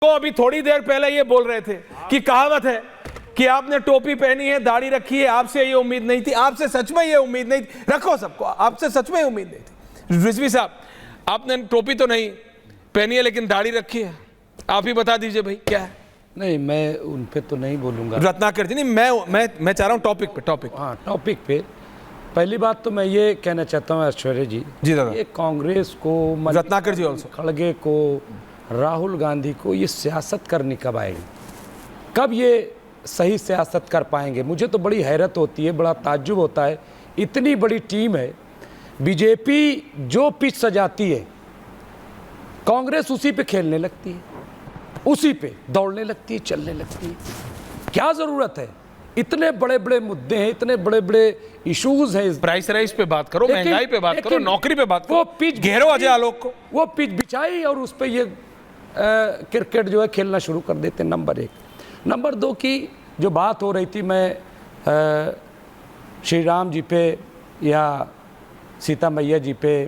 तो अभी थोड़ी देर पहले ये बोल रहे थे कि कहावत है कि आपने टोपी पहनी है, दाढ़ी रखी है, आपसे ये उम्मीद नहीं थी। आपसे सच में ये उम्मीद नहीं थी, रखो सबको, आपसे सच में उम्मीद नहीं थी। रिजवी साहब, आपने टोपी तो नहीं पहनी है लेकिन दाढ़ी रखी है, आप ही बता दीजिए भाई क्या है। नहीं, मैं उन पे तो नहीं बोलूंगा। रत्नाकर जी, नहीं मैं चाह रहा हूँ टॉपिक हाँ, टॉपिक पे पहली बात तो मैं ये कहना चाहता हूँ ऐश्वर्या जी दादा, ये कांग्रेस को, रत्नाकर जी ऑल्सो, खड़गे को, राहुल गांधी को ये सियासत करनी कब आएगी, कब ये सही सियासत कर पाएंगे। मुझे तो बड़ी हैरत होती है, बड़ा ताज्जुब होता है। इतनी बड़ी टीम है, बीजेपी जो पिच सजाती है कांग्रेस उसी पे खेलने लगती है, उसी पे दौड़ने लगती है, चलने लगती है। क्या ज़रूरत है? इतने बड़े बड़े मुद्दे हैं, इतने बड़े बड़े इश्यूज हैं। प्राइस राइस पे बात करो, महंगाई पे बात करो, नौकरी पे बात करो। वो पिच घेरो अजय आलोक को, वो पिच बिछाई और उस पे ये क्रिकेट जो है खेलना शुरू कर देते। नंबर एक। नंबर दो की जो बात हो रही थी, मैं श्री राम जी पे या सीता मैया जी पे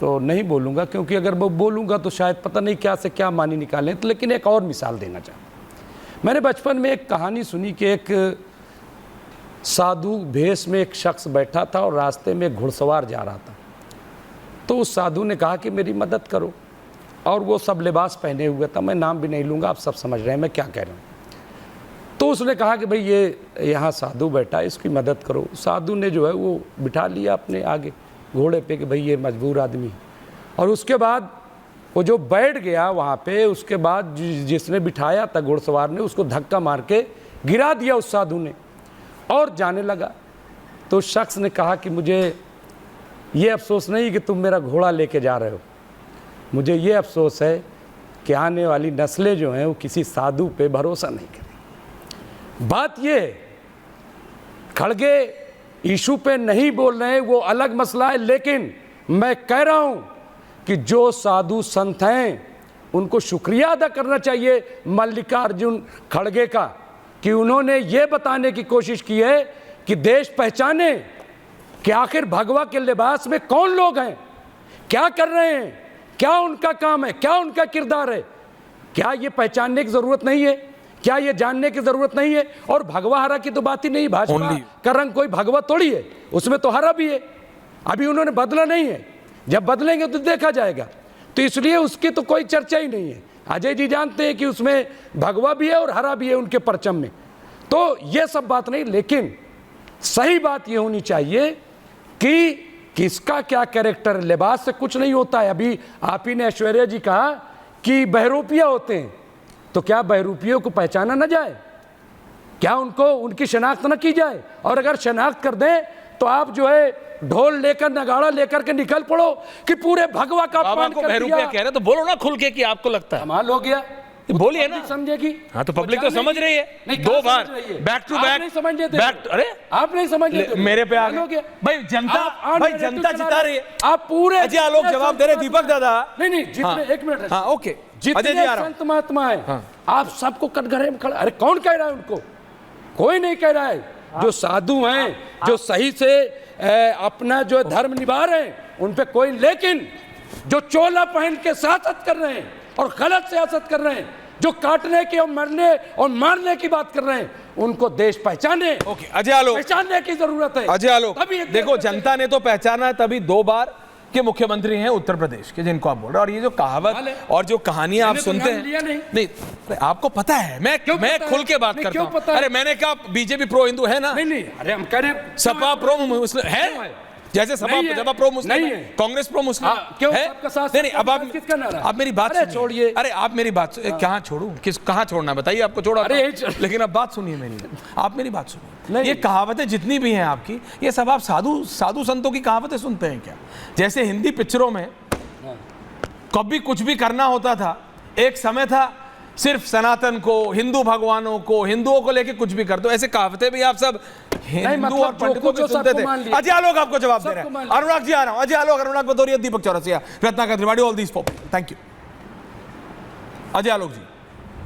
तो नहीं बोलूँगा, क्योंकि अगर वो बोलूँगा तो शायद पता नहीं क्या से क्या मानी निकालें। तो लेकिन एक और मिसाल देना चाहूँ। मैंने बचपन में एक कहानी सुनी कि एक साधु भेष में एक शख्स बैठा था और रास्ते में घुड़सवार जा रहा था। तो उस साधु ने कहा कि मेरी मदद करो, और वो सब लिबास पहने हुए था, मैं नाम भी नहीं लूँगा, आप सब समझ रहे हैं मैं क्या कह रहा हूँ। तो उसने कहा कि भाई ये यहाँ साधु बैठा है, इसकी मदद करो। साधु ने जो है वो बिठा लिया अपने आगे घोड़े पे कि भाई ये मजबूर आदमी है। और उसके बाद वो जो बैठ गया वहाँ पे, उसके बाद जिसने बिठाया था घुड़सवार ने, उसको धक्का मार के गिरा दिया उस साधु ने और जाने लगा। तो उस शख्स ने कहा कि मुझे ये अफसोस नहीं कि तुम मेरा घोड़ा लेके जा रहे हो, मुझे ये अफसोस है कि आने वाली नस्लें जो हैं वो किसी साधु पे भरोसा नहीं करें। बात ये खड़गे इशू पे नहीं बोल रहे हैं, वो अलग मसला है, लेकिन मैं कह रहा हूं कि जो साधु संत हैं उनको शुक्रिया अदा करना चाहिए मल्लिकार्जुन खड़गे का, कि उन्होंने ये बताने की कोशिश की है कि देश पहचाने कि आखिर भगवा के लिबास में कौन लोग हैं, क्या कर रहे हैं, क्या उनका काम है, क्या उनका किरदार है। क्या ये पहचानने की जरूरत नहीं है? क्या ये जानने की जरूरत नहीं है? और भगवा हरा की तो बात ही नहीं, भाजपा का रंग कोई भगवा थोड़ी है, उसमें तो हरा भी है। अभी उन्होंने बदला नहीं है, जब बदलेंगे तो देखा जाएगा। तो इसलिए उसकी तो कोई चर्चा ही नहीं है। अजय जी जानते हैं कि उसमें भगवा भी है और हरा भी है उनके परचम में, तो ये सब बात नहीं। लेकिन सही बात ये होनी चाहिए कि किसका क्या कैरेक्टर, लिबास से कुछ नहीं होता है। अभी आप ही ने ऐश्वर्या जी कहा कि बहरूपिया होते हैं, तो क्या बहरूपियों को पहचाना ना जाए? क्या उनको उनकी शनाख्त न की जाए? और अगर शनाख्त कर दें तो आप जो है ढोल लेकर, नगाड़ा लेकर के निकल पड़ो कि पूरे भगवा का अपमान कर दिया। बहरूपिया कह रहे तो बोलो ना खुल के कि आपको लगता है कमाल हो गया, बोलिए ना, समझेगी। हाँ तो पब्लिक तो समझ रही है। दो बार बैक टू बैक, अरे आप नहीं समझ रहे, मेरे पे आ गया भाई। जनता जिता रही है। आप पूरे अजय आलोक जवाब दे रहे, दीपक दादा नहीं जितने, एक मिनट, हाँ ओके, जितने संत महात्मा है आप सबको कटघरे में खड़ा। अरे कौन कह रहा है उनको? कोई नहीं कह रहा है। जो साधु हैं, जो सही से अपना जो धर्म निभा रहे हैं उन पे कोई, लेकिन जो चोला पहन के सियासत कर रहे हैं और गलत सियासत कर रहे हैं, जो काटने की और मरने और मारने की बात कर रहे हैं, उनको देश पहचाने। ओके अजय आलोक, पहचानने की जरूरत है। अजय आलोक, देखो जनता ने तो पहचाना है, तभी 2 बार के मुख्यमंत्री हैं उत्तर प्रदेश के जिनको आप बोल रहे हैं। और ये जो कहावत और जो कहानियां आप सुनते हैं, नहीं आपको पता है, मैं खुल के बात करता हूं। अरे मैंने कहा बीजेपी प्रो हिंदू है ना? नहीं, अरे हम कह रहे हैं सपा प्रो मुस्लिम है, जैसे सपा प्रो मुस्लिम है, कांग्रेस प्रो मुस्लिम है। नहीं, अब आप मेरी बात छोड़िए। अरे आप मेरी बात कहाँ छोड़ूं, कहाँ छोड़ना बताइए, आपको छोड़ा। लेकिन अब बात सुनिए मेरी, आप मेरी बात सुनिए। ये कहावतें जितनी भी हैं आपकी, ये सब आप साधु संतों की कहावतें सुनते हैं क्या? जैसे हिंदी पिक्चरों में कभी कुछ भी करना होता था, एक समय था सिर्फ सनातन को, हिंदू भगवानों को, हिंदुओं को लेके कुछ भी कर दो, ऐसे कहावतें भी आप सब हिंदू और पंडितों को सुनते थे। अजय आलोक आपको जवाब दे रहे हैं। अनुराग जी आ रहा हूं, Ajay Alok, Anurag Bhadauria, Deepak Chaurasia, Ratnakar Tripathi, all these people, thank you. Ajay Alok ji,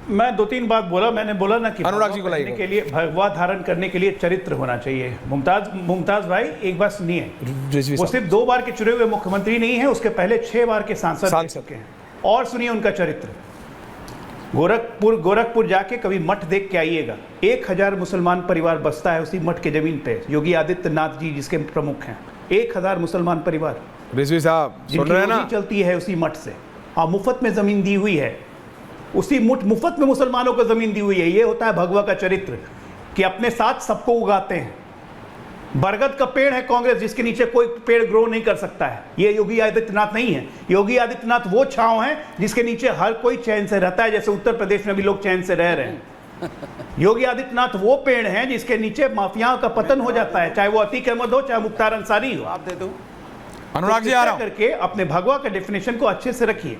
मैं 2-3 बात बोला, मैंने बोला ना कि अनुराग जी को लाइए के लिए, भगवा धारण करने के लिए चरित्र होना चाहिए। मुमताज भाई एक बात सुनिए, वो सिर्फ 2 बार के चुने हुए मुख्यमंत्री नहीं है, उसके पहले 6 बार के सांसद रह चुके हैं। और सुनिए उनका चरित्र। गोरखपुर जाके कभी मठ देख के आइएगा। 1000 मुसलमान परिवार बसता है उसी मठ के जमीन पे। योगी आदित्यनाथ जी जिसके प्रमुख हैं, 1000 मुसलमान परिवार रिजवी साहब सुन रहे हैं ना, चलती है उसी मठ से। हाँ, मुफ्त में जमीन दी हुई है, उसी मुफ्त में मुसलमानों को जमीन दी हुई है। ये होता है भगवा का चरित्र कि अपने साथ सबको उगाते हैं। बरगद का पेड़ है कांग्रेस जिसके नीचे कोई पेड़ ग्रो नहीं कर सकता है। ये योगी आदित्यनाथ नहीं है। योगी आदित्यनाथ वो छांव है जिसके नीचे हर कोई चैन से रहता है, जैसे उत्तर प्रदेश में भी लोग चैन से रह रहे हैं। योगी आदित्यनाथ वो पेड़ है जिसके नीचे माफियाओं का पतन हो जाता है, चाहे वो अतीक अहमद हो, चाहे मुख्तार अंसारी हो। आप दे दो अनुराग जी, आ रहा हूं। करके अपने भगवा के डेफिनेशन को अच्छे से रखिए।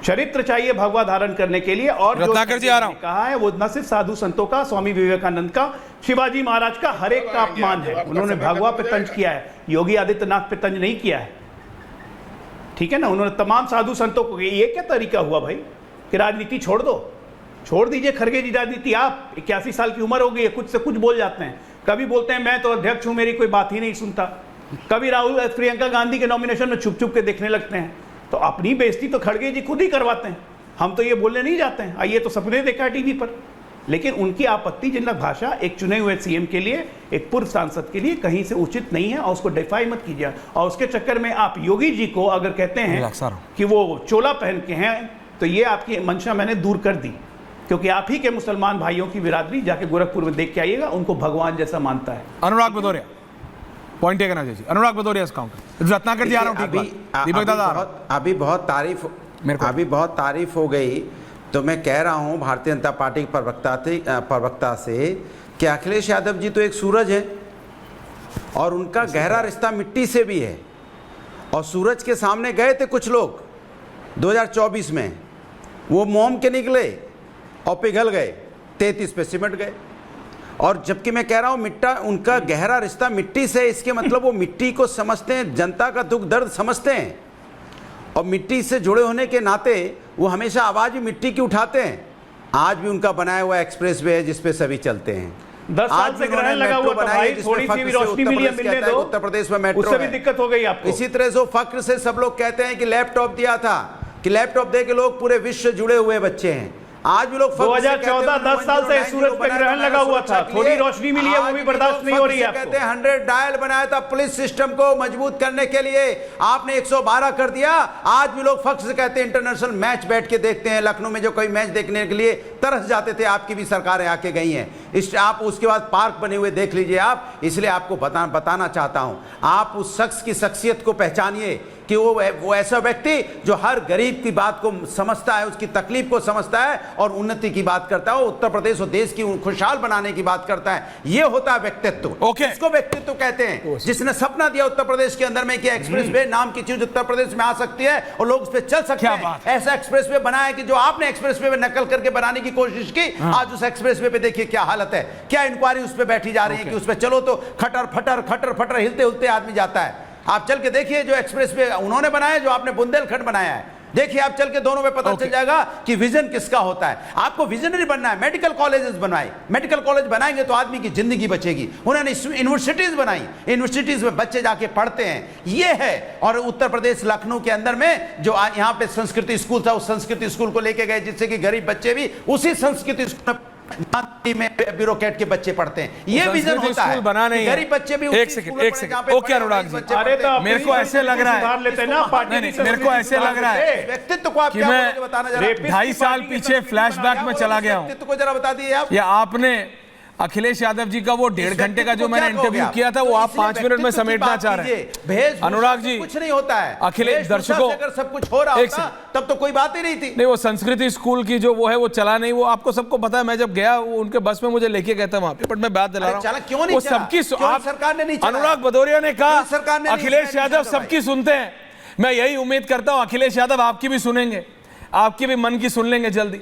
चरित्र चाहिए भगवा धारण करने के लिए। और रत्नाकर जी, आ रहा हूं। कहा है वो न सिर्फ साधु संतों का, स्वामी विवेकानंद का, शिवाजी महाराज का, हर एक का अपमान है। उन्होंने भगवा पे तंज किया है, योगी आदित्यनाथ पे तंज नहीं किया है। ठीक है ना, उन्होंने तमाम साधु संतों को। ये क्या तरीका हुआ भाई कि राजनीति छोड़ दो? छोड़ दीजिए खड़गे जी राजनीति। आप 81 साल की उम्र हो गई है, कुछ से कुछ बोल जाते हैं। कभी बोलते हैं मैं तो अध्यक्ष हूं, मेरी कोई बात ही नहीं सुनता। कभी राहुल प्रियंका गांधी के नॉमिनेशन में छुप छुप के देखने लगते हैं। तो अपनी बेइज्जती तो खड़गे जी खुद ही करवाते हैं, हम तो ये बोलने नहीं जाते हैं। ये तो सपने देखा है टीवी पर। लेकिन उनकी आपत्तिजनक भाषा एक चुने हुए सीएम के लिए, एक पूर्व सांसद के लिए कहीं से उचित नहीं है, और उसको डिफाई मत कीजिए। और उसके चक्कर में आप योगी जी को अगर कहते हैं कि वो चोला पहन के हैं, तो ये आपकी मंशा मैंने दूर कर दी। क्योंकि आप ही के मुसलमान भाइयों की बिरादरी जाके गोरखपुर में देख के आइएगा, उनको भगवान जैसा मानता है। अनुराग भदौरिया पॉइंट टेकन है जी। अनुराग भदौरिया काउंटर। रत्नाकर जी आ रहा हूं। दीपक दादा अभी बहुत तारीफ हो गई, तो मैं कह रहा हूं भारतीय जनता पार्टी के प्रवक्ता से कि अखिलेश यादव जी तो एक सूरज है और उनका गहरा रिश्ता मिट्टी से भी है। और सूरज के सामने गए थे कुछ लोग 2024 में, वो मोम के निकले और पिघल गए, 33 पे सिमट गए। और जबकि मैं कह रहा हूं उनका गहरा रिश्ता मिट्टी से, इसके मतलब वो मिट्टी को समझते हैं, जनता का दुख दर्द समझते हैं, और मिट्टी से जुड़े होने के नाते वो हमेशा आवाज भी मिट्टी की उठाते हैं। आज भी उनका बनाया हुआ एक्सप्रेस वे है जिसपे सभी चलते हैं। 10 साल से ग्रहण लगा हुआ था भाई, थोड़ी सी भी रोशनी मिली है, मिलने दो। उत्तर प्रदेश में मेट्रो, उससे भी दिक्कत हो गई आपको। इसी तरह से फक्र से सब लोग कहते हैं कि लैपटॉप दिया था, कि लैपटॉप दे के लोग पूरे विश्व जुड़े हुए बच्चे हैं। आज भी लोग 2014 10 साल से सूरज पे ग्रहण लगा हुआ था, थोड़ी रोशनी मिली है, वो भी बर्दाश्त नहीं हो रही है। कहते हैं 100 डायल बनाया था पुलिस सिस्टम को मजबूत करने के लिए, आपने 112 कर दिया। आज भी लोग फख्र से कहते हैं इंटरनेशनल मैच बैठ के देखते हैं। लखनऊ में जो कोई मैच देखने के लिए तरस जाते थे, आपकी भी सरकारें आके गई हैं। आप उसके बाद पार्क बने हुए देख लीजिए आप। इसलिए आपको बताना चाहता हूं, आप उस शख्स की शख्सियत को पहचानिए कि वो ऐसा व्यक्ति जो हर गरीब की बात को समझता है, उसकी तकलीफ को समझता है और उन्नति की बात करता है, उत्तर प्रदेश और देश की खुशहाल बनाने की बात करता है। ये होता है व्यक्तित्व। इसको व्यक्तित्व कहते हैं, जिसने सपना दिया उत्तर प्रदेश के अंदर में कि एक्सप्रेस वे नाम की चीज उत्तर प्रदेश में आ सकती है और लोग उस पर चल सकते हैं। ऐसा एक्सप्रेस वे बनाया कि जो आपने एक्सप्रेस वे में नकल करके बनाने की कोशिश की, आज उस एक्सप्रेस वे पे देखिए क्या हालत है, क्या इंक्वायरी उस पर बैठी जा रही है कि उस पर चलो तो खटर फटर हिलते हिलते आदमी जाता है। आप चल के देखिए जो एक्सप्रेस वे उन्होंने बनाया, जो आपने बुंदेलखंड बनाया है, देखिए आप चल के दोनों में पता चल जाएगा कि विजन किसका होता है। आपको विजनरी बनना है, मेडिकल कॉलेजेस बनाए, मेडिकल कॉलेज बनाएंगे तो आदमी की जिंदगी बचेगी। उन्होंने यूनिवर्सिटीज बनाई, यूनिवर्सिटीज में बच्चे जाके पढ़ते हैं, ये है। और उत्तर प्रदेश लखनऊ के अंदर में जो यहाँ पे संस्कृति स्कूल था, उस संस्कृति स्कूल को लेके गए, जिससे कि गरीब बच्चे भी उसी संस्कृति स्कूल में ब्यूरोक्रेट के बच्चे पढ़ते हैं। ये विजन होता है, बना नहीं है। गरीब बच्चे भी एक सेकंड ओके अनुराग जी, मेरे को ऐसे लग रहा है, मेरे को ऐसे लग रहा है व्यक्तित्व को आप क्या बताना चाह रहे हैं? 2.5 साल पीछे फ्लैशबैक में चला गया हूं। व्यक्तित्व को जरा बता दीजिए आप। या आपने अखिलेश यादव जी का वो 1.5 घंटे का जो मैंने इंटरव्यू किया था, वो आप 5 मिनट में समेटना चाह रहे हैं। अनुराग जी, कुछ नहीं होता है अखिलेश दर्शकों, अगर सब कुछ हो रहा होता तब तो कोई बात ही नहीं थी। नहीं, वो संस्कृति स्कूल की जो वो है वो चला नहीं, वो आपको सबको पता है। मैं जब गया वो उनके बस में मुझे लेके गया था वहां पे, बट मैं बात दिला रहा हूं क्यों नहीं वो सबकी सरकार ने नहीं। अनुराग भदौरिया ने कहा अखिलेश यादव सबकी सुनते हैं। मैं यही उम्मीद करता हूं अखिलेश यादव आपकी भी सुनेंगे, आपकी भी मन की सुन लेंगे जल्दी।